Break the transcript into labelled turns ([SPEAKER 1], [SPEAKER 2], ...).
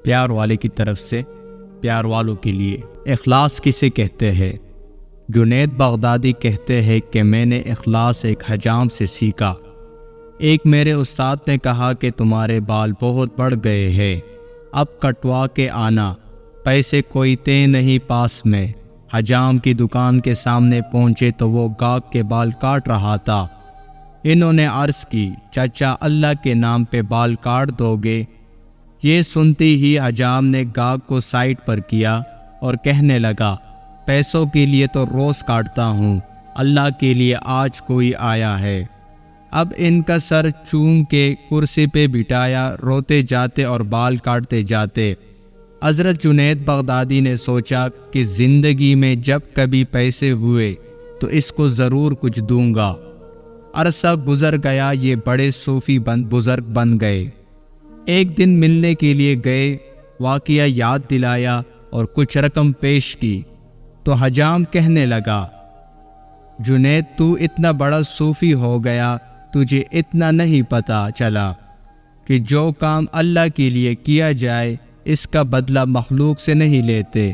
[SPEAKER 1] پیار والے کی طرف سے پیار والوں کے لیے۔ اخلاص کسے کہتے ہیں؟ جنید بغدادی کہتے ہیں کہ میں نے اخلاص ایک حجام سے سیکھا۔ ایک میرے استاد نے کہا کہ تمہارے بال بہت بڑھ گئے ہیں، اب کٹوا کے آنا، پیسے کوئی تھے نہیں پاس میں۔ حجام کی دکان کے سامنے پہنچے تو وہ گاہک کے بال کاٹ رہا تھا۔ انہوں نے عرض کی، چچا اللہ کے نام پہ بال کاٹ دو گے؟ یہ سنتی ہی حجام نے گاہک کو سائڈ پر کیا اور کہنے لگا، پیسوں کے لیے تو روز کاٹتا ہوں، اللہ کے لیے آج کوئی آیا ہے۔ اب ان کا سر چوم کے کرسی پہ بٹھایا، روتے جاتے اور بال کاٹتے جاتے۔ حضرت جنید بغدادی نے سوچا کہ زندگی میں جب کبھی پیسے ہوئے تو اس کو ضرور کچھ دوں گا۔ عرصہ گزر گیا، یہ بڑے صوفی بزرگ بن گئے۔ ایک دن ملنے کے لیے گئے، واقعہ یاد دلایا اور کچھ رقم پیش کی تو حجام کہنے لگا، جنید تو اتنا بڑا صوفی ہو گیا، تجھے اتنا نہیں پتہ چلا کہ جو کام اللہ کے لیے کیا جائے اس کا بدلہ مخلوق سے نہیں لیتے۔